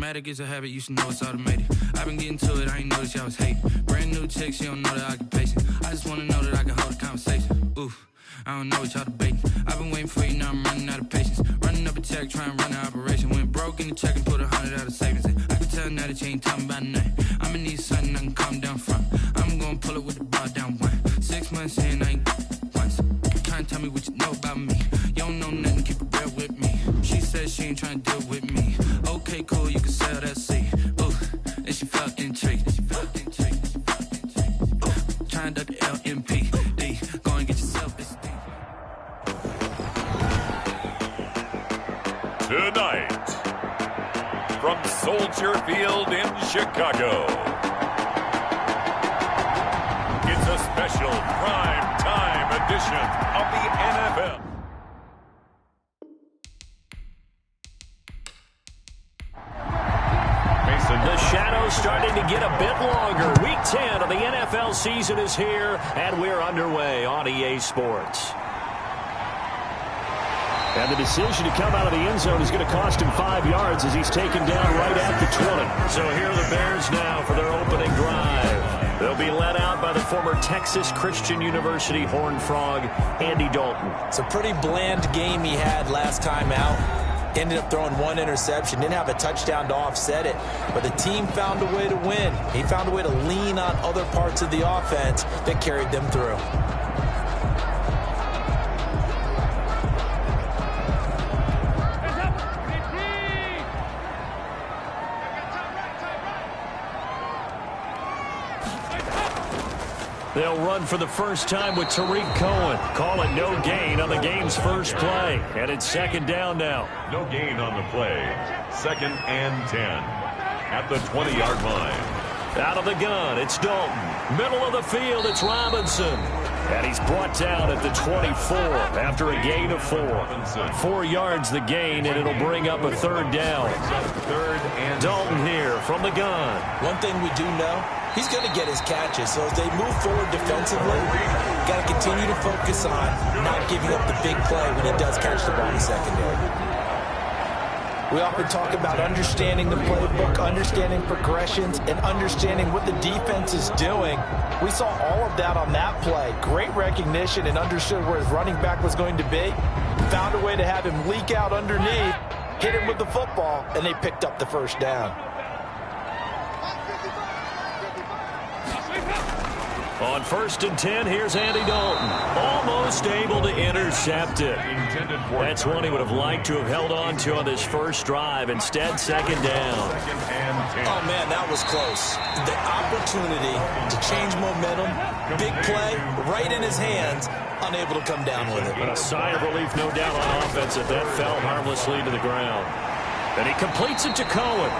Automatic is a habit, you should know it's automated. I've been getting to it, I ain't noticed y'all was hating. Brand new chick, she don't know the occupation. I just wanna know that I can hold a conversation. Oof, I don't know what y'all debating. I've been waiting for you, now I'm running out of patience. Running up a check, trying to run an operation. Went broke in the check and put 100 out of savings in. I can tell now that you ain't talking about nothing. I'ma need something I can calm down from. I'm gonna pull it with the bar down one. 6 months in, I ain't once. Trying to tell me what you know about me. You don't know nothing, keep it real with me. She said she ain't trying to deal with me. Okay, cool, you can sell that seat. Ooh, and she felt intrigued. Trying to duck the LMPD. Go and get yourself this thing. Tonight, from Soldier Field in Chicago, it's a special prime time edition of the NFL. The shadow's starting to get a bit longer. Week 10 of the NFL season is here, and we're underway on EA Sports. And the decision to come out of the end zone is going to cost him 5 yards as he's taken down right at the 20. So here are the Bears now for their opening drive. They'll be led out by the former Texas Christian University Horned Frog, Andy Dalton. It's a pretty bland game he had last time out. Ended up throwing one interception. Didn't have a touchdown to offset it. But the team found a way to win. He found a way to lean on other parts of the offense that carried them through. They'll run for the first time with Tariq Cohen. Call it no gain on the game's first play. And it's second down now. No gain on the play. 2nd and 10 at the 20-yard line. Out of the gun, it's Dalton. Middle of the field, it's Robinson. And he's brought down at the 24 after a gain of 4. 4 yards the gain, and it'll bring up a third down. Dalton here from the gun. One thing we do know, he's going to get his catches. So as they move forward defensively, got to continue to focus on not giving up the big play when he does catch the ball in the secondary. We often talk about understanding the playbook, understanding progressions, and understanding what the defense is doing. We saw all of that on that play. Great recognition and understood where his running back was going to be. Found a way to have him leak out underneath, hit him with the football, and they picked up the first down. On 1st and 10, here's Andy Dalton. Almost able to intercept it. That's one he would have liked to have held on to on this first drive. Instead, second down. Oh, man, that was close. The opportunity to change momentum, big play, right in his hands, unable to come down with it. But a sigh of relief, no doubt, on offense that fell harmlessly to the ground. And he completes it to Cohen.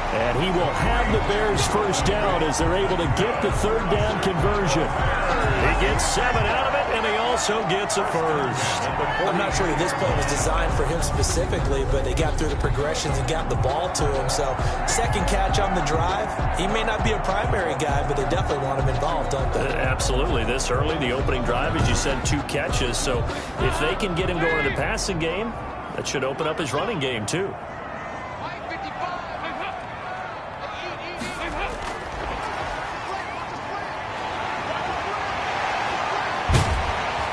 And he will have the Bears first down as they're able to get the third down conversion. He gets 7 out of it, and he also gets a first. I'm not sure this play was designed for him specifically, but they got through the progressions and got the ball to him. So second catch on the drive. He may not be a primary guy, but they definitely want him involved, don't they? Absolutely. This early, the opening drive, as you said, 2 catches. So if they can get him going in the passing game, that should open up his running game too.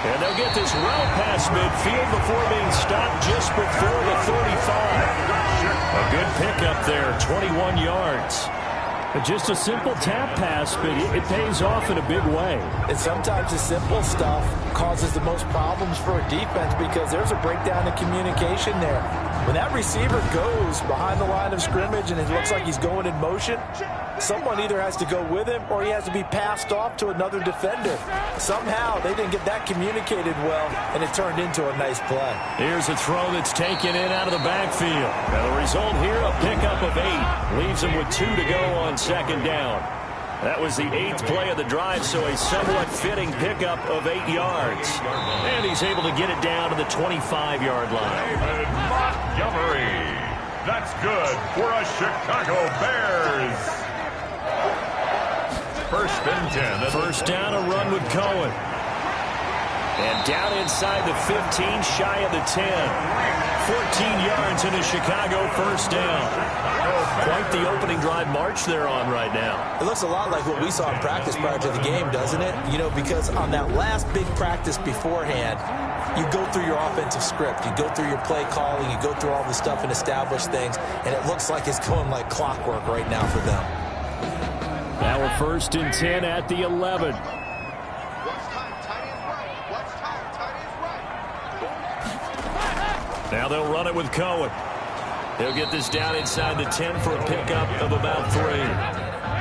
And they'll get this route past midfield before being stopped just before the 35. A good pickup there, 21 yards. Just a simple tap pass, but it pays off in a big way. And sometimes the simple stuff causes the most problems for a defense because there's a breakdown in communication there. When that receiver goes behind the line of scrimmage and it looks like he's going in motion, someone either has to go with him or he has to be passed off to another defender. Somehow they didn't get that communicated well, and it turned into a nice play. Here's a throw that's taken in out of the backfield. Now the result here, a pickup of 8. Leaves him with 2 to go on second down. That was the 8th play of the drive, so a somewhat fitting pickup of 8 yards. And he's able to get it down to the 25-yard line. David Montgomery. That's good for a Chicago Bears. 1st and 10. First down, a run with Cohen. And down inside the 15, shy of the 10. 14 yards and a Chicago first down. Quite the opening drive march they're on right now. It looks a lot like what we saw in practice prior to the game, doesn't it? You know, because on that last big practice beforehand, you go through your offensive script. You go through your play calling. You go through all the stuff and establish things. And it looks like it's going like clockwork right now for them. Now we're 1st and 10 at the 11. Now they'll run it with Cohen. He'll get this down inside the 10 for a pickup of about 3.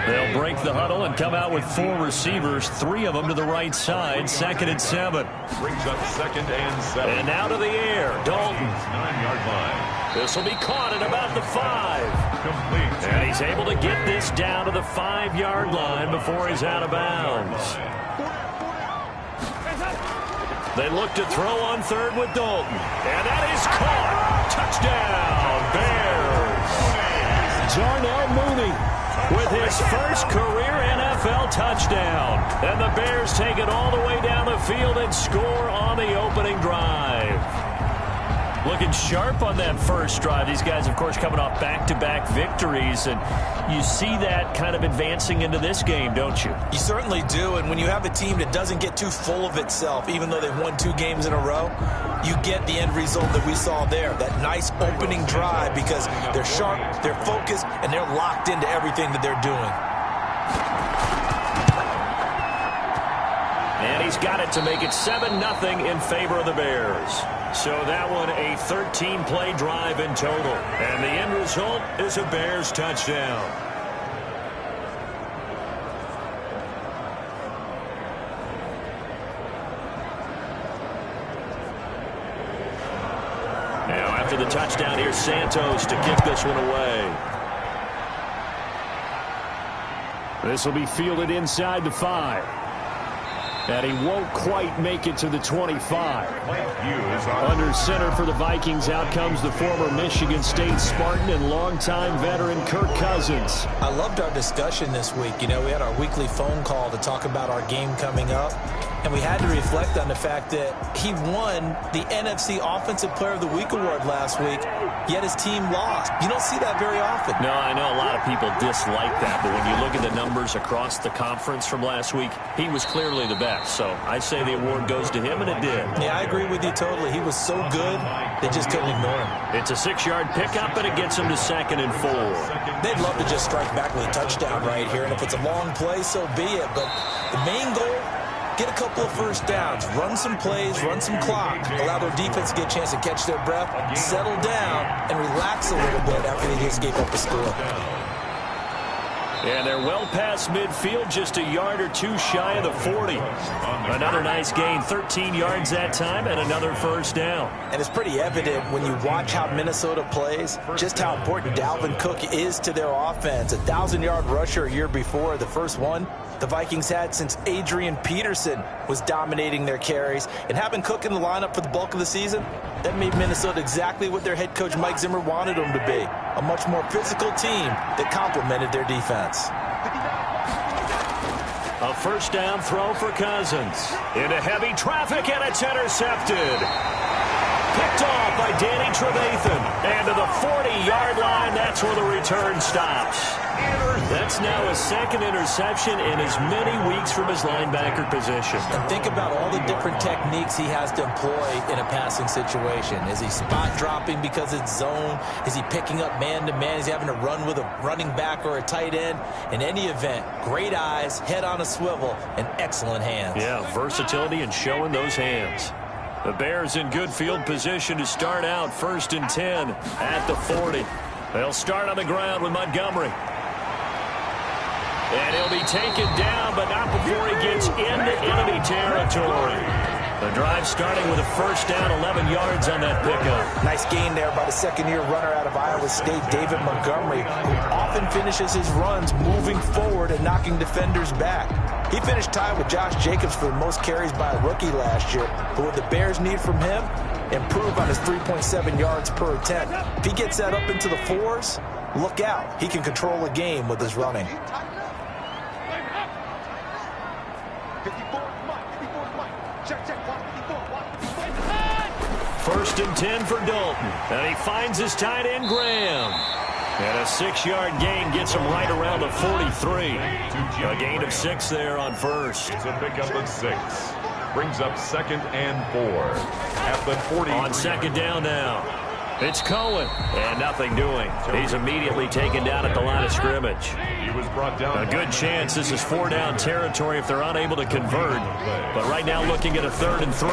They'll break the huddle and come out with 4 receivers, 3 of them to the right side. 2nd and 7. Brings up 2nd and 7. And out of the air, Dalton. 9-yard line. This will be caught at about the 5. Complete. And he's able to get this down to the 5-yard line before he's out of bounds. They look to throw on 3rd with Dalton. And that is caught. Touchdown, Bears. Darnell Mooney With his first career NFL touchdown. And the Bears take it all the way down the field and score on the opening drive. Looking sharp on that first drive. These guys, of course, coming off back-to-back victories. And you see that kind of advancing into this game, don't you? You certainly do. And when you have a team that doesn't get too full of itself, even though they've won 2 games in a row, you get the end result that we saw there. That nice opening drive because they're sharp, they're focused, and they're locked into everything that they're doing. And he's got it to make it 7-0 in favor of the Bears. So that one a 13-play drive in total. And the end result is a Bears touchdown. Now after the touchdown, here's Santos to kick this one away. This will be fielded inside the 5. And he won't quite make it to the 25. Under center for the Vikings, out comes the former Michigan State Spartan and longtime veteran Kirk Cousins. I loved our discussion this week. You know, we had our weekly phone call to talk about our game coming up. And we had to reflect on the fact that he won the NFC Offensive Player of the Week award last week, yet his team lost. You don't see that very often. No, I know a lot of people dislike that, but when you look at the numbers across the conference from last week, he was clearly the best. So I say the award goes to him, and it did. Yeah, I agree with you totally. He was so good, they just couldn't ignore him. It's a 6-yard pickup, and it gets him to 2nd and 4. They'd love to just strike back with a touchdown right here, and if it's a long play, so be it. But the main goal, get a couple of first downs, run some plays, run some clock, allow their defense to get a chance to catch their breath, settle down, and relax a little bit after they just gave up a score. And they're well past midfield, just a yard or 2 shy of the 40. Another nice gain, 13 yards that time, and another first down. And it's pretty evident when you watch how Minnesota plays, just how important Dalvin Cook is to their offense. 1,000-yard rusher a year before, the first one the Vikings had since Adrian Peterson was dominating their carries. And having Cook in the lineup for the bulk of the season, that made Minnesota exactly what their head coach Mike Zimmer wanted them to be. A much more physical team that complemented their defense. A first down throw for Cousins. Into heavy traffic, and it's intercepted. Picked off by Danny Trevathan. And to the 40-yard line, that's where the return stops. That's now his 2nd interception in as many weeks from his linebacker position. And think about all the different techniques he has to employ in a passing situation. Is he spot dropping because it's zone? Is he picking up man-to-man? Is he having to run with a running back or a tight end? In any event, great eyes, head on a swivel, and excellent hands. Yeah, versatility and showing those hands. The Bears in good field position to start out 1st and 10 at the 40. They'll start on the ground with Montgomery. And he'll be taken down, but not before he gets into enemy territory. The drive starting with a first down, 11 yards on that pickup. Nice gain there by the 2nd-year runner out of Iowa State, David Montgomery, who often finishes his runs moving forward and knocking defenders back. He finished tied with Josh Jacobs for the most carries by a rookie last year. But what the Bears need from him, improve on his 3.7 yards per attempt. If he gets that up into the 4s, look out. He can control a game with his running. First and 10 for Dalton. And he finds his tight end, Graham. And a 6-yard gain gets him right around the 43. A gain of 6 there on first. It's a pickup of 6. Brings up 2nd and 4 at the 40. On second down now. It's Cohen, and nothing doing. He's immediately taken down at the line of scrimmage. He was brought down. A good chance this is 4-down territory if they're unable to convert. But right now looking at a 3rd and 3.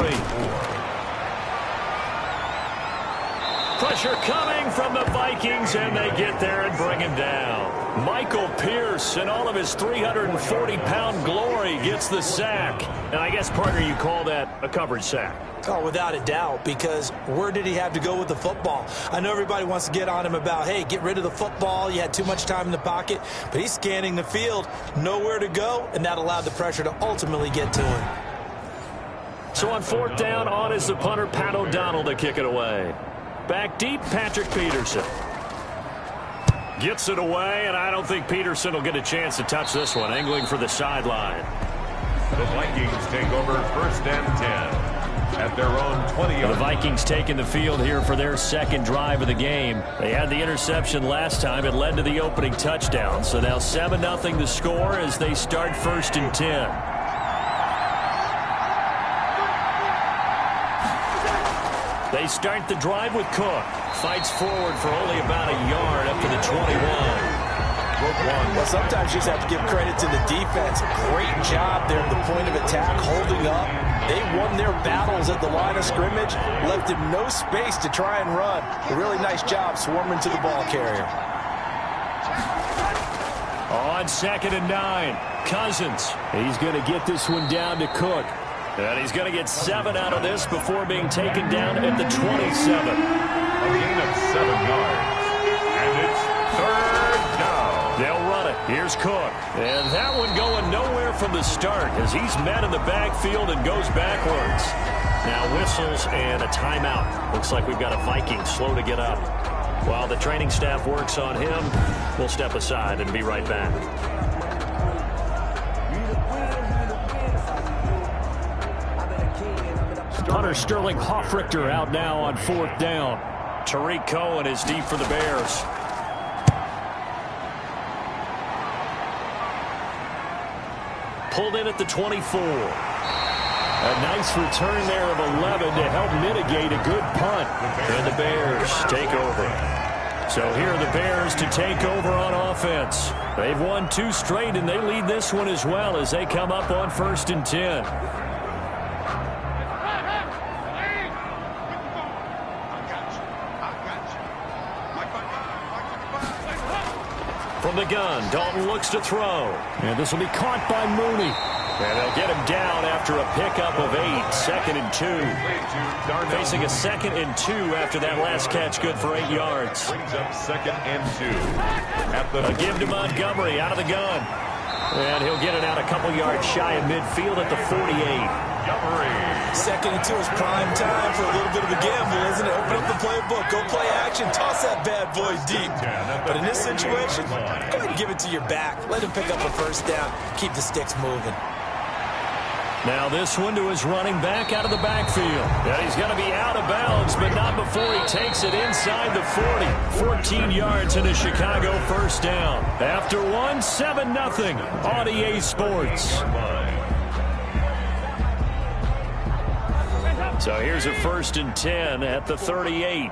Pressure coming from the Vikings, and they get there and bring him down. Michael Pierce, in all of his 340-pound glory, gets the sack. And I guess, partner, you call that a coverage sack. Oh, without a doubt, because where did he have to go with the football? I know everybody wants to get on him about, hey, get rid of the football. You had too much time in the pocket. But he's scanning the field, nowhere to go, and that allowed the pressure to ultimately get to him. So on 4th down, on is the punter, Pat O'Donnell, to kick it away. Back deep, Patrick Peterson. Gets it away, and I don't think Peterson will get a chance to touch this one. Angling for the sideline. The Vikings take over 1st and 10. At their own 20. The Vikings taking the field here for their 2nd drive of the game. They had the interception last time. It led to the opening touchdown. So now 7-0 the score as they start 1st and 10. They start the drive with Cook. Fights forward for only about a yard up to the 21. Well, sometimes you just have to give credit to the defense. Great job there at the point of attack, holding up. They won their battles at the line of scrimmage, left him no space to try and run. A really nice job swarming to the ball carrier. On 2nd and 9, Cousins. He's going to get this one down to Cook. And he's going to get 7 out of this before being taken down at the 27. A gain of 7 yards. And it's 3rd down. They'll run it. Here's Cook. And that one going nowhere from the start as he's met in the backfield and goes backwards. Now whistles and a timeout. Looks like we've got a Viking slow to get up. While the training staff works on him, we'll step aside and be right back. Hunter Sterling Hoffrichter out now on 4th down. Tariq Cohen is deep for the Bears. Pulled in at the 24. A nice return there of 11 to help mitigate a good punt. And the Bears take over. So here are the Bears to take over on offense. They've won 2 straight, and they lead this one as well as they come up on 1st and 10. From the gun, Dalton looks to throw. And this will be caught by Mooney. And they'll get him down after a pickup of 8. 2nd and 2. Facing a 2nd and 2 after that last catch, good for 8 yards. Brings up 2nd and 2. A give to Montgomery out of the gun. And he'll get it out a couple yards shy of midfield at the 48. 2nd and 2 is prime time for a little bit of a gamble, isn't it? Open up the playbook, go play action, toss that bad boy deep. But in this situation, go ahead and give it to your back. Let him pick up a 1st down, keep the sticks moving. Now this one to his running back out of the backfield. And he's going to be out of bounds, but not before he takes it inside the 40. 14 yards in a Chicago 1st down. After one, 7-0 on EA Sports. So here's a 1st and 10 at the 38.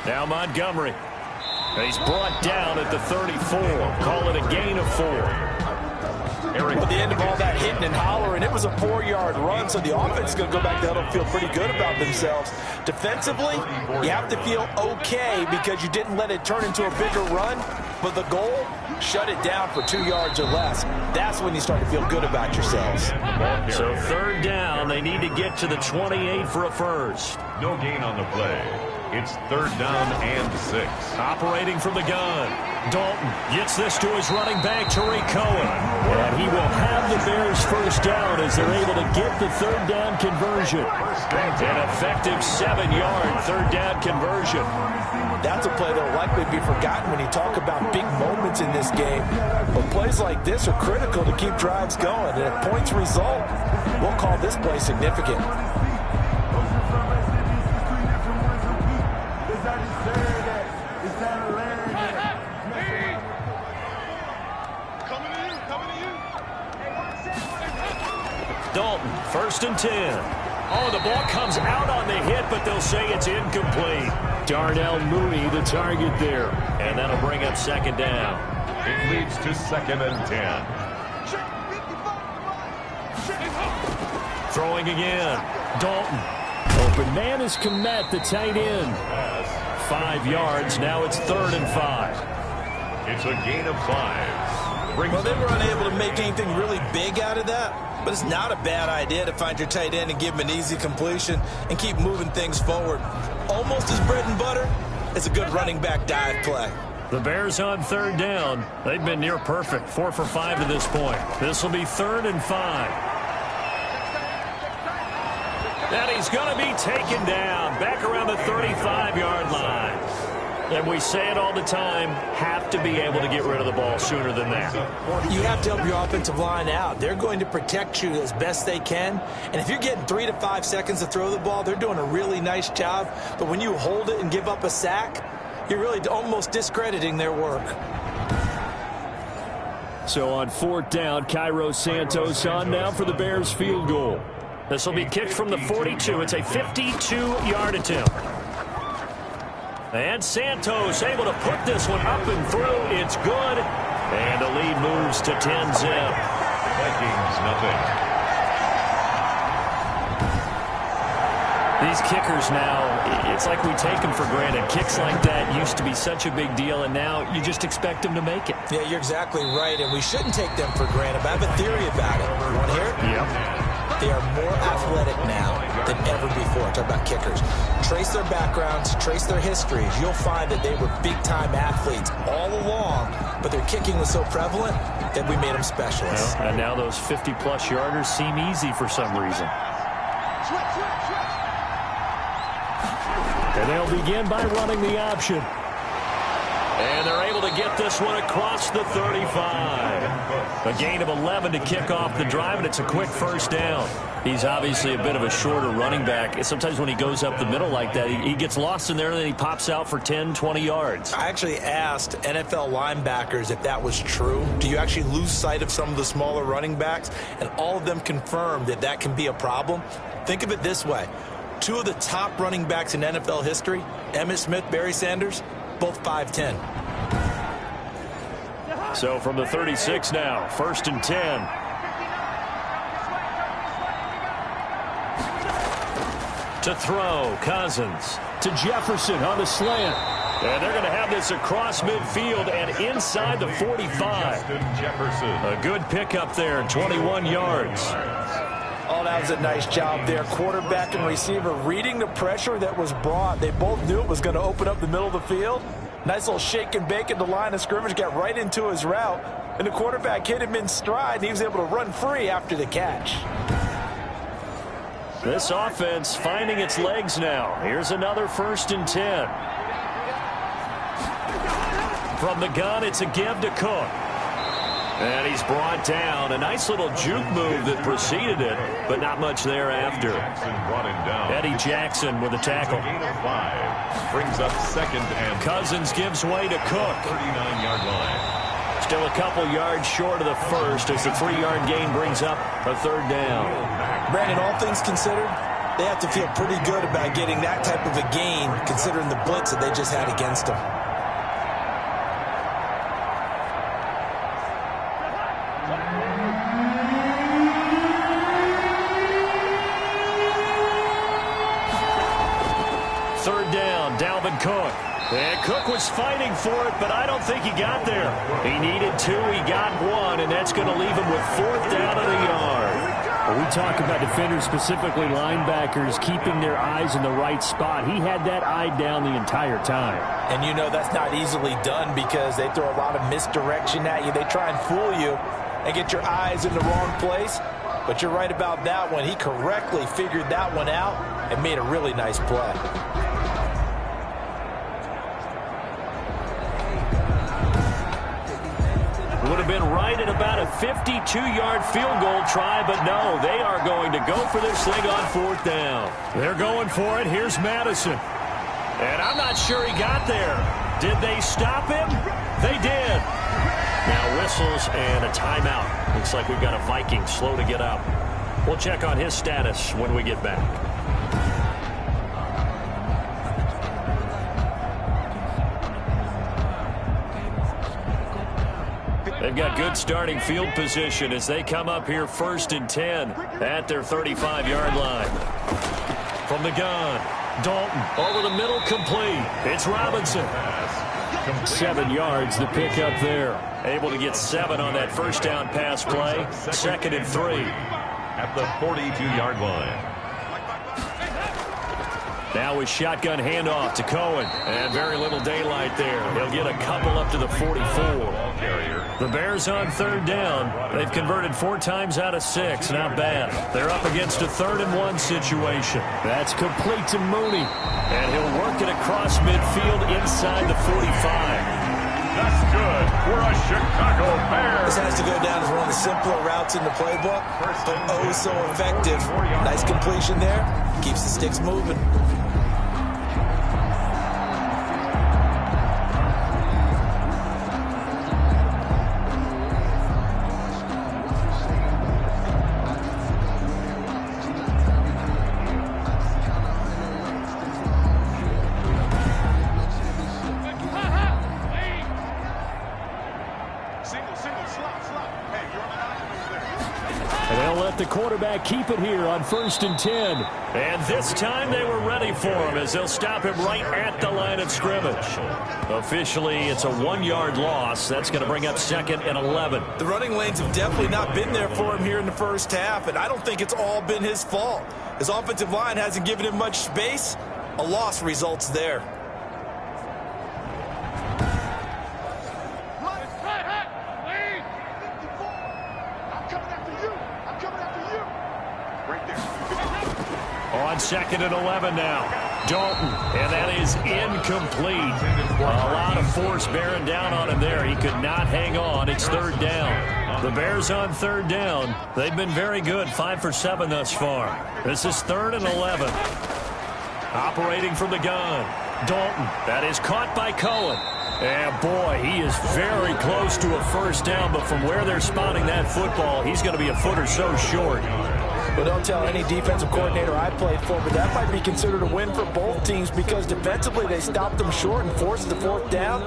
Now Montgomery. He's brought down at the 34. Call it a gain of 4. At the end of all that hitting and hollering, it was a 4-yard run, so the offense is going to go back there and feel pretty good about themselves. Defensively, you have to feel okay because you didn't let it turn into a bigger run, but the goal, shut it down for 2 yards or less. That's when you start to feel good about yourselves. So 3rd down, they need to get to the 28 for a 1st. No gain on the play. It's 3rd down and 6. Operating from the gun. Dalton gets this to his running back, Tariq Cohen. And he will have the Bears 1st down as they're able to get the 3rd down conversion. An effective 7-yard 3rd down conversion. That's a play that will likely be forgotten when you talk about big moments in this game. But plays like this are critical to keep drives going. And if points result, we'll call this play significant. Dalton, 1st and 10. Oh, the ball comes out on the hit, but they'll say it's incomplete. Darnell Mooney, the target there. And that'll bring up 2nd down. It leads to 2nd and 10. Throwing again. Dalton. Open man is Kmet, the tight end. 5 yards. Now it's 3rd and 5. It's a gain of 5. Well, they were unable to make anything really big out of that. But it's not a bad idea to find your tight end and give him an easy completion and keep moving things forward. Almost as bread and butter as a good running back dive play. The Bears on 3rd down. They've been near perfect. 4 for 5 to this point. This will be 3rd and 5. And he's going to be taken down back around the 35-yard line. And we say it all the time, have to be able to get rid of the ball sooner than that. You have to help your offensive line out. They're going to protect you as best they can. And if you're getting 3 to 5 seconds to throw the ball, they're doing a really nice job. But when you hold it and give up a sack, you're really almost discrediting their work. So on 4th down, Cairo Santos on now for the Bears field goal. This will be kicked from the 42. It's a 52-yard attempt. And Santos able to put this one up and through. It's good. And the lead moves to 10-zip. Vikings, nothing. These kickers now, it's like we take them for granted. Kicks like that used to be such a big deal, and now you just expect them to make it. Yeah, you're exactly right, and we shouldn't take them for granted. But I have a theory about it. You want to hear it? Yep. They are more athletic now than ever before. Talk about kickers. Trace their backgrounds, trace their histories. You'll find that they were big-time athletes all along, but their kicking was so prevalent that we made them specialists. Well, and now those 50-plus yarders seem easy for some reason. And they'll begin by running the option. And they're able to get this one across the 35. A gain of 11 to kick off the drive, and it's a quick 1st down. He's obviously a bit of a shorter running back. Sometimes when he goes up the middle like that, he gets lost in there, and then he pops out for 10, 20 yards. I actually asked NFL linebackers if that was true. Do you actually lose sight of some of the smaller running backs? And all of them confirmed that that can be a problem. Think of it this way. 2 of the top running backs in NFL history, Emmitt Smith, Barry Sanders, both 5'10". So from the 36 now, 1st and 10. To throw, Cousins. To Jefferson on the slant. And they're going to have this across midfield and inside the 45. Jefferson. A good pickup there, 21 yards. Oh, that was a nice job there. Quarterback and receiver reading the pressure that was brought. They both knew it was going to open up the middle of the field. Nice little shake and bake at the line of scrimmage, got right into his route. And the quarterback hit him in stride, and he was able to run free after the catch. This offense finding its legs now. Here's another 1st and 10. From the gun, it's a give to Cook. And he's brought down. A nice little juke move that preceded it, but not much thereafter. Jackson brought him down. Eddie Jackson with a tackle. Gain of 5. Brings up 2nd and Cousins gives way to Cook. 39-yard line. Still a couple yards short of the 1st as the 3-yard gain brings up a 3rd down. Brandon, all things considered, they have to feel pretty good about getting that type of a gain considering the blitz that they just had against them. Dalvin Cook. And Cook was fighting for it, but I don't think he got there. He needed 2, he got 1, and that's going to leave him with 4th down of the yard. Well, we talk about defenders, specifically linebackers, keeping their eyes in the right spot. He had that eye down the entire time. And you know that's not easily done because they throw a lot of misdirection at you. They try and fool you and get your eyes in the wrong place. But you're right about that one. He correctly figured that one out and made a really nice play. Would have been right at about a 52-yard field goal try, but no, they are going to go for this thing on 4th down. They're going for it. Here's Madison. And I'm not sure he got there. Did they stop him? They did. Now whistles and a timeout. Looks like we've got a Viking slow to get up. We'll check on his status when we get back. They've got good starting field position as they come up here 1st and 10 at their 35-yard line. From the gun, Dalton over the middle, complete. It's Robinson. 7 yards, the pickup there. Able to get 7 on that first down pass play. 2nd and 3. At the 42-yard line. Now with shotgun handoff to Cohen. And very little daylight there. He'll get a couple up to the 44. The Bears on 3rd down. They've converted 4 times out of 6. Not bad. They're up against a 3rd and 1 situation. That's complete to Mooney. And he'll work it across midfield inside the 45. That's good for a Chicago Bears. This has to go down as one of the simpler routes in the playbook, but oh so effective. Nice completion there. Keeps the sticks moving. The quarterback keep it here on 1st and 10. And this time they were ready for him as they'll stop him right at the line of scrimmage. Officially, it's a 1-yard loss. That's going to bring up 2nd and 11. The running lanes have definitely not been there for him here in the first half, and I don't think it's all been his fault. His offensive line hasn't given him much space. A loss results there. On 2nd and 11 now. Dalton, and that is incomplete. A lot of force bearing down on him there. He could not hang on. It's 3rd down. The Bears on 3rd down. They've been very good, 5 for 7 thus far. This is 3rd and 11. Operating from the gun. Dalton, that is caught by Cohen. And boy, he is very close to a first down, but from where they're spotting that football, he's going to be a foot or so short. Well, don't tell any defensive coordinator I played for, but that might be considered a win for both teams because defensively they stopped them short and forced the 4th down.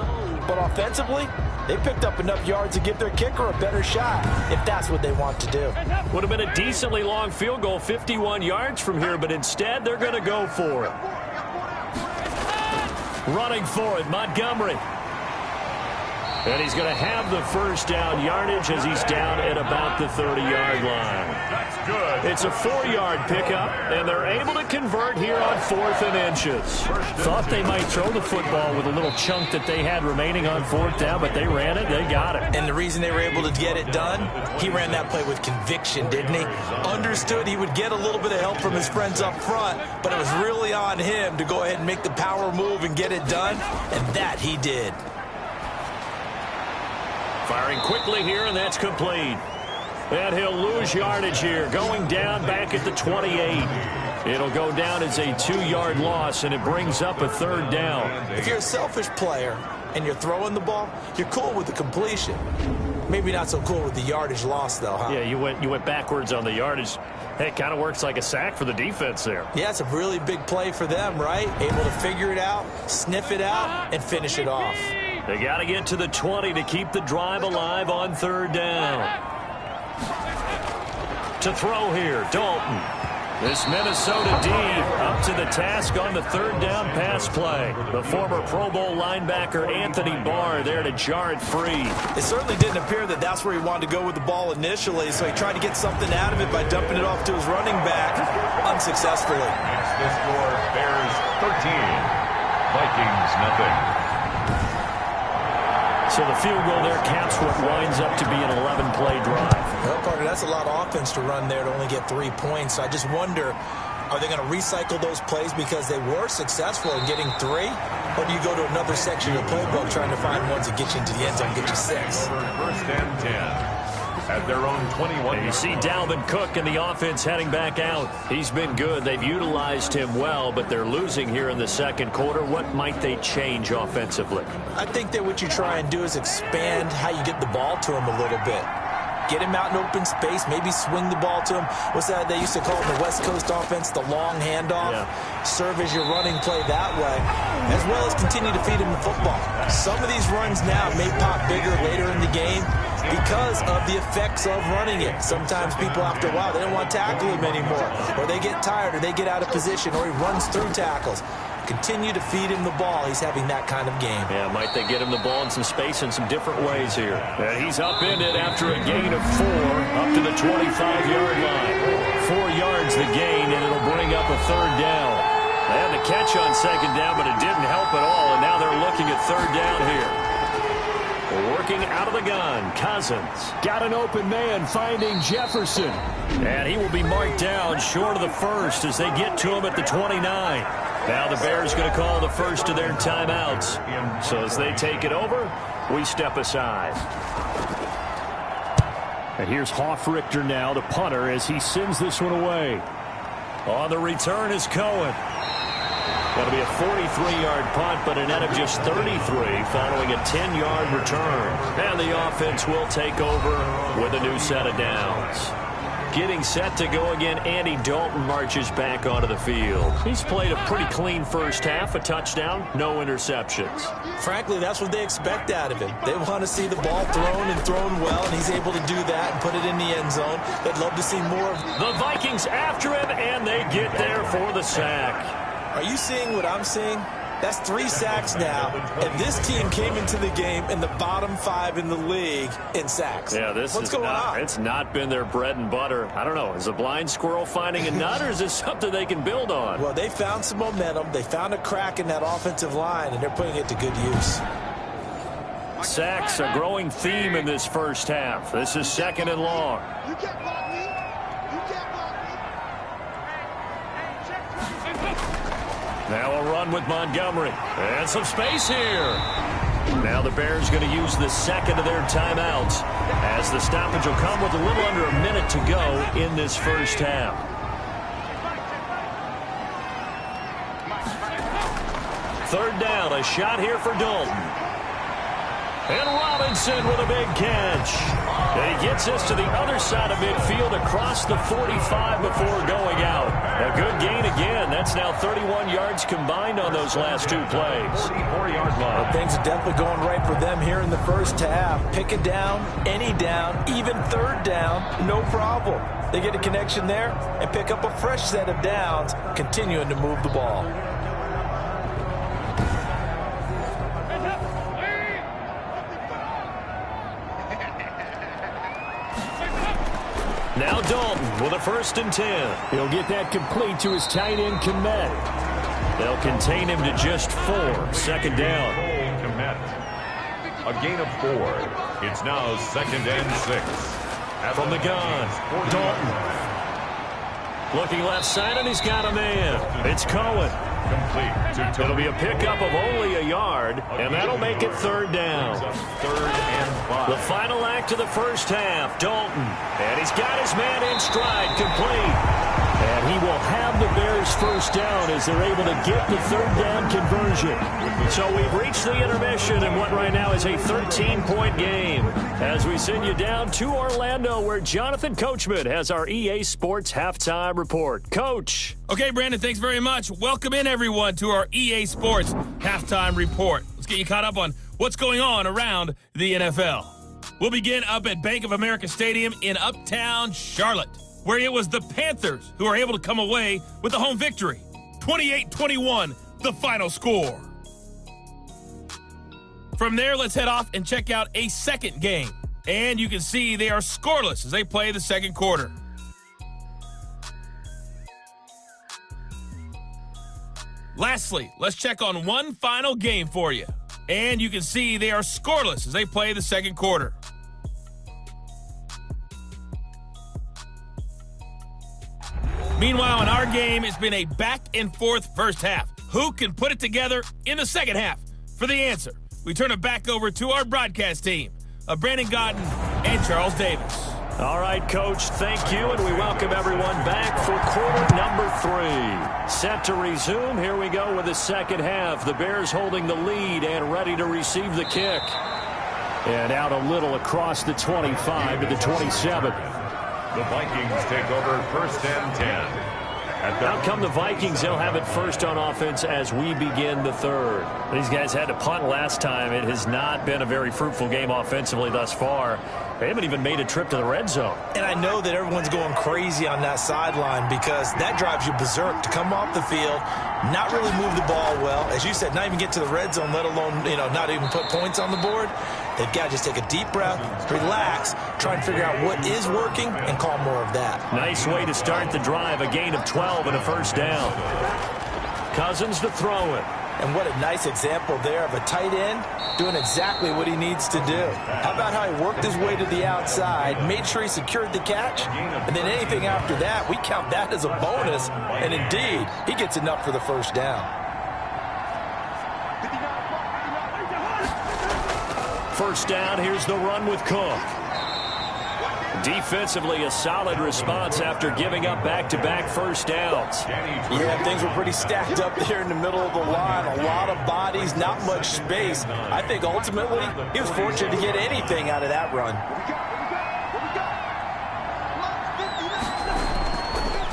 But offensively, they picked up enough yards to give their kicker a better shot, if that's what they want to do. Would have been a decently long field goal, 51 yards from here, but instead they're going to go for it. Running for it, Montgomery. And he's going to have the first down yardage as he's down at about the 30-yard line. That's good. It's a 4-yard pickup, and they're able to convert here on 4th and inches. Thought they might throw the football with a little chunk that they had remaining on 4th down, but they ran it, they got it. And the reason they were able to get it done, he ran that play with conviction, didn't he? Understood he would get a little bit of help from his friends up front, but it was really on him to go ahead and make the power move and get it done, and that he did. Firing quickly here, and that's complete. And he'll lose yardage here, going down back at the 28. It'll go down as a 2-yard loss, and it brings up a 3rd down. If you're a selfish player and you're throwing the ball, you're cool with the completion. Maybe not so cool with the yardage loss, though, huh? Yeah, you went backwards on the yardage. Hey, it kind of works like a sack for the defense there. Yeah, it's a really big play for them, right? Able to figure it out, sniff it out, and finish it off. They got to get to the 20 to keep the drive alive on 3rd down. To throw here, Dalton. This Minnesota D up to the task on the 3rd down pass play. The former Pro Bowl linebacker Anthony Barr there to jar it free. It certainly didn't appear that that's where he wanted to go with the ball initially, so he tried to get something out of it by dumping it off to his running back unsuccessfully. It's the score, Bears 13, Vikings nothing. So the field goal there caps what winds up to be an 11-play drive. Well, Parker, that's a lot of offense to run there to only get 3 points. So I just wonder, are they going to recycle those plays because they were successful in getting 3? Or do you go to another section of the playbook trying to find ones that get you into the end zone and get you 6? First and 10. at their own 21. And you see Dalvin Cook and the offense heading back out. He's been good. They've utilized him well, but they're losing here in the second quarter. What might they change offensively? I think that what you try and do is expand how you get the ball to him a little bit. Get him out in open space, maybe swing the ball to him. What's that they used to call in the West Coast offense, the long handoff? Yeah. Serve as your running play that way, as well as continue to feed him the football. Some of these runs now may pop bigger later in the game because of the effects of running it. Sometimes people, after a while, they don't want to tackle him anymore, or they get tired, or they get out of position, or he runs through tackles. Continue to feed him the ball. He's having that kind of game. Yeah, might they get him the ball in some space in some different ways here. And he's upended after a gain of 4 up to the 25-yard line. 4 yards the gain, and it'll bring up a third down. They had the catch on second down, but it didn't help at all, and now they're looking at third down here. Working out of the gun, Cousins. Got an open man finding Jefferson. And he will be marked down short of the first as they get to him at the 29. Now the Bears going to call the first of their timeouts. So as they take it over, we step aside. And here's Hofrichter now, the punter, as he sends this one away. On the return is Cohen. That'll be a 43-yard punt, but a net of just 33 following a 10-yard return. And the offense will take over with a new set of downs. Getting set to go again, Andy Dalton marches back onto the field. He's played a pretty clean first half, a touchdown, no interceptions. Frankly, that's what they expect out of him. They want to see the ball thrown and thrown well, and he's able to do that and put it in the end zone. They'd love to see more of the Vikings after him, and they get there for the sack. Are you seeing what I'm seeing? That's 3 sacks now, and this team came into the game in the bottom 5 in the league in sacks. Yeah, what's going on? It's not been their bread and butter. I don't know. Is a blind squirrel finding a nut, or is this something they can build on? Well, they found some momentum. They found a crack in that offensive line, and they're putting it to good use. Sacks, a growing theme in this first half. This is second and long. You can't block me. You can't block me. Now a run with Montgomery. And some space here. Now the Bears going to use the second of their timeouts as the stoppage will come with a little under a minute to go in this first half. Third down, a shot here for Dalton. And Robinson with a big catch. And he gets us to the other side of midfield across the 45 before going out. A good gain again. That's now 31 yards combined on those last 2 plays. 44-yard line. Well, things are definitely going right for them here in the first half. Pick it down, any down, even third down, no problem. They get a connection there and pick up a fresh set of downs, continuing to move the ball. Now Dalton with a 1st and 10. He'll get that complete to his tight end, Kmet. They'll contain him to just 4. Second down. A gain of 4. It's now 2nd and 6. From the gun, Dalton. Looking left side, and he's got a man. It's Cohen. Complete. It'll be a pickup of only a yard, and that'll make it third down. 3rd and 5. The final act of the first half, Dalton. And he's got his man in stride, complete. And he will have the Bears first down as they're able to get the third down conversion. So we've reached the intermission in what right now is a 13-point game. As we send you down to Orlando, where Jonathan Coachman has our EA Sports Halftime Report. Coach. Okay, Brandon, thanks very much. Welcome in, everyone, to our EA Sports Halftime Report. Let's get you caught up on what's going on around the NFL. We'll begin up at Bank of America Stadium in Uptown Charlotte, where it was the Panthers who were able to come away with the home victory. 28-21, the final score. From there, let's head off and check out a second game. And you can see they are scoreless as they play the second quarter. Lastly, let's check on one final game for you. And you can see they are scoreless as they play the second quarter. Meanwhile, in our game, it's been a back-and-forth first half. Who can put it together in the second half? For the answer, we turn it back over to our broadcast team of Brandon Gaudin and Charles Davis. All right, Coach, thank you, and we welcome everyone back for quarter number 3. Set to resume. Here we go with the second half. The Bears holding the lead and ready to receive the kick. And out a little across the 25 to the 27. The Vikings take over first and 10. Out come the Vikings. They'll have it first on offense as we begin the third. These guys had to punt last time. It has not been a very fruitful game offensively thus far. They haven't even made a trip to the red zone. And I know that everyone's going crazy on that sideline because that drives you berserk to come off the field, not really move the ball well. As you said, not even get to the red zone, let alone, not even put points on the board. They've got to just take a deep breath, relax, try and figure out what is working, and call more of that. Nice way to start the drive, a gain of 12 and a first down. Cousins to throw it. And what a nice example there of a tight end doing exactly what he needs to do. How about how he worked his way to the outside, made sure he secured the catch, and then anything after that, we count that as a bonus. And indeed, he gets enough for the first down. First down, here's the run with Cook. Defensively, a solid response after giving up back-to-back first downs. Yeah, things were pretty stacked up there in the middle of the line. A lot of bodies, not much space. I think ultimately he was fortunate to get anything out of that run.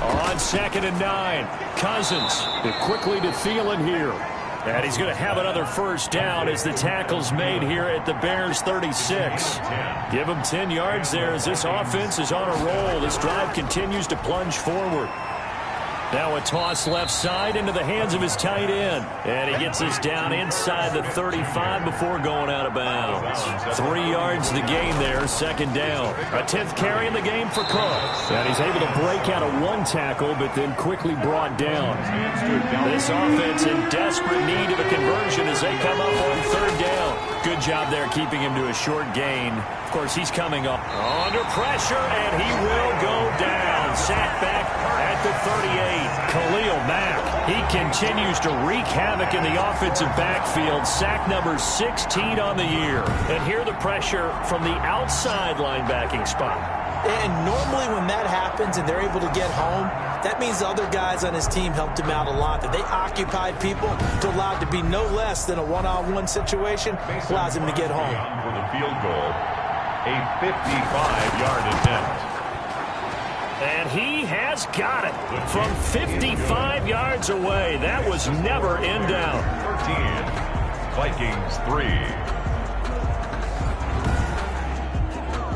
On 2nd and 9, Cousins quickly to Thielen here. And he's going to have another first down as the tackle's made here at the Bears 36. Give him 10 yards there as this offense is on a roll. This drive continues to plunge forward. Now a toss left side into the hands of his tight end. And he gets us down inside the 35 before going out of bounds. 3 yards the gain there, second down. A 10th carry in the game for Cook. And he's able to break out of one tackle, but then quickly brought down. This offense in desperate need of a conversion as they come up on third down. Good job there keeping him to a short gain. Of course, he's coming up under pressure, and he will go down. Sacked back at the 38. Khalil Mack, he continues to wreak havoc in the offensive backfield. Sack number 16 on the year. And here the pressure from the outside linebacking spot. And normally when that happens and they're able to get home, that means the other guys on his team helped him out a lot. That they occupied people to allow it to be no less than a one-on-one situation, allows him to get home. For the field goal, a 55-yard attempt. And he has got it from 55 yards away. That was never in doubt. 13, Vikings 3.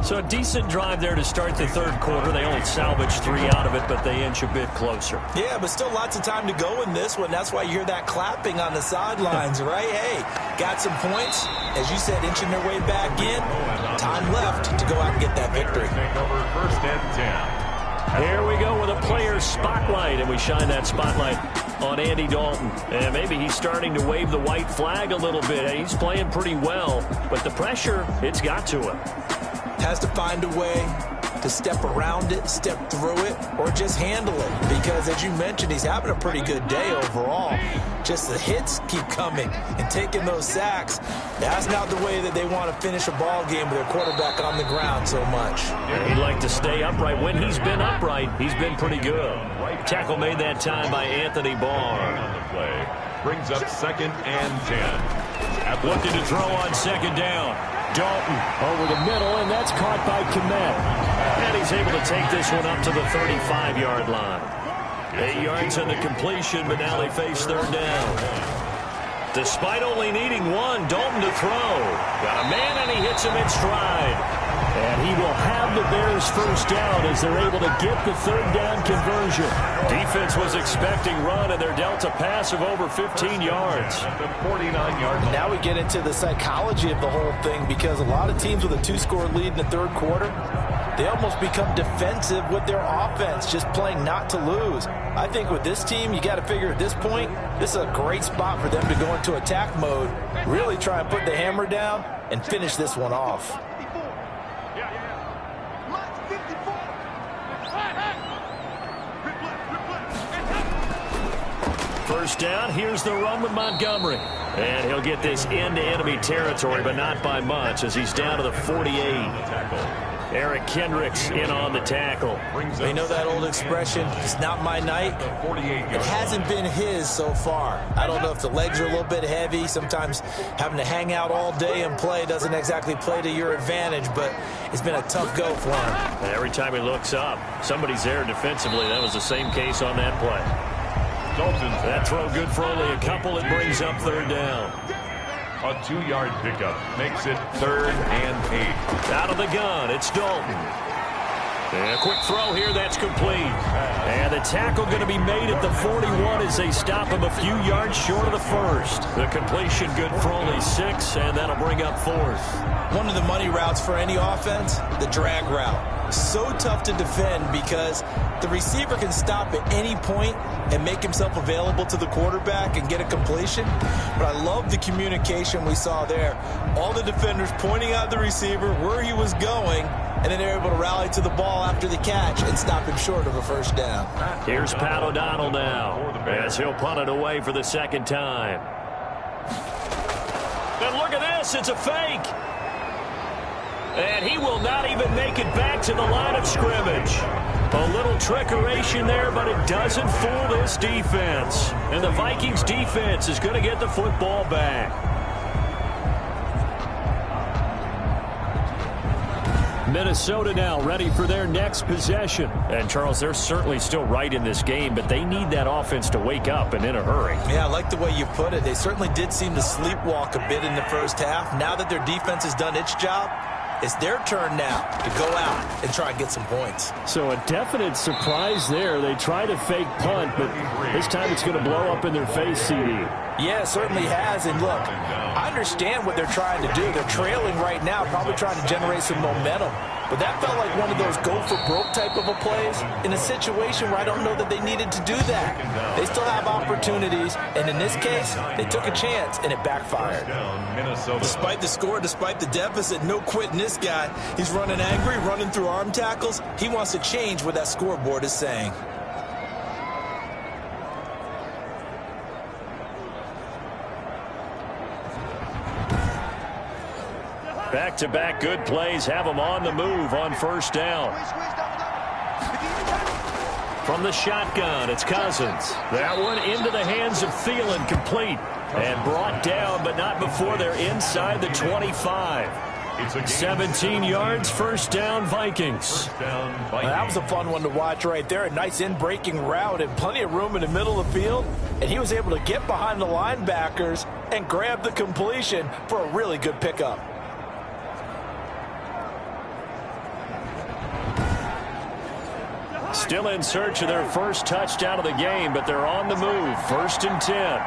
So a decent drive there to start the third quarter. They only salvaged 3 out of it, but they inch a bit closer. Yeah, but still lots of time to go in this one. That's why you hear that clapping on the sidelines, right? Hey, got some points. As you said, inching their way back in. Time left to go out and get that victory. Take over first and 10. Here we go with a player spotlight, and we shine that spotlight on Andy Dalton. And maybe he's starting to wave the white flag a little bit. He's playing pretty well, but the pressure, it's got to him. Has to find a way to step around it, step through it, or just handle it. Because, as you mentioned, he's having a pretty good day overall. Just the hits keep coming and taking those sacks. That's not the way that they want to finish a ball game with their quarterback on the ground so much. He'd like to stay upright. When he's been upright, he's been pretty good. Tackle made that time by Anthony Barr. On the play. Brings up 2nd and 10. Looking to throw on second down. Dalton over the middle, and that's caught by Kmet. And he's able to take this one up to the 35-yard line. 8 yards on the completion, but now they face third down. Despite only needing one, Dalton to throw. Got a man, and he hits him in stride. And he will have the Bears first down as they're able to get the third down conversion. Defense was expecting run, and they're dealt a pass of over 15 yards. The 49-yard line. Now we get into the psychology of the whole thing, because a lot of teams with a 2-score lead in the third quarter, they almost become defensive with their offense, just playing not to lose. I think with this team, you got to figure at this point, this is a great spot for them to go into attack mode, really try and put the hammer down and finish this one off. First down, here's the run with Montgomery. And he'll get this into enemy territory, but not by much, as he's down to the 48. Eric Kendricks in on the tackle. You know that old expression, it's not my night? It hasn't been his so far. I don't know if the legs are a little bit heavy. Sometimes having to hang out all day and play doesn't exactly play to your advantage, but it's been a tough go for him. And every time he looks up, somebody's there defensively. That was the same case on that play. That throw good for only a couple. It brings up third down. A 2-yard pickup makes it 3rd and 8. Out of the gun, it's Dalton. And a quick throw here, that's complete. And the tackle going to be made at the 41 as they stop him a few yards short of the first. The completion good for only 6, and that'll bring up 4th. One of the money routes for any offense, the drag route. So tough to defend because the receiver can stop at any point and make himself available to the quarterback and get a completion. But I love the communication we saw there. All the defenders pointing out the receiver where he was going, and then they're able to rally to the ball after the catch and stop him short of a first down. Here's Pat O'Donnell now as he'll punt it away for the second time. And look at this, it's a fake. And he will not even make it back to the line of scrimmage. A little trickeration there, but it doesn't fool this defense. And the Vikings defense is going to get the football back. Minnesota now ready for their next possession. And, Charles, they're certainly still right in this game, but they need that offense to wake up and in a hurry. Yeah, I like the way you put it. They certainly did seem to sleepwalk a bit in the first half. Now that their defense has done its job, it's their turn now to go out and try and get some points. So a definite surprise there. They try to fake punt, but this time it's going to blow up in their face, CD. Yeah, it certainly has. And look, I understand what they're trying to do. They're trailing right now, probably trying to generate some momentum. But that felt like one of those go-for-broke type of a plays in a situation where I don't know that they needed to do that. They still have opportunities, and in this case, they took a chance, and it backfired. Despite the score, despite the deficit, no quitting this guy. He's running angry, running through arm tackles. He wants to change what that scoreboard is saying. Back-to-back good plays have them on the move on first down. From the shotgun, it's Cousins. That one into the hands of Thielen, complete. And brought down, but not before they're inside the 25. 17 yards, first down, Vikings. That was a fun one to watch right there. A nice in-breaking route and plenty of room in the middle of the field. And he was able to get behind the linebackers and grab the completion for a really good pickup. Still in search of their first touchdown of the game, but they're on the move. 1st and 10.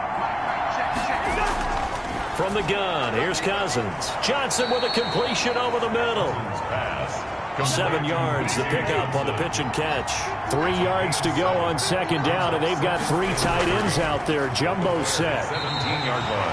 From the gun, here's Cousins. Johnson with a completion over the middle. 7 yards, the pickup on the pitch and catch. 3 yards to go on second down, and they've got 3 tight ends out there. Jumbo set. 17-yard line.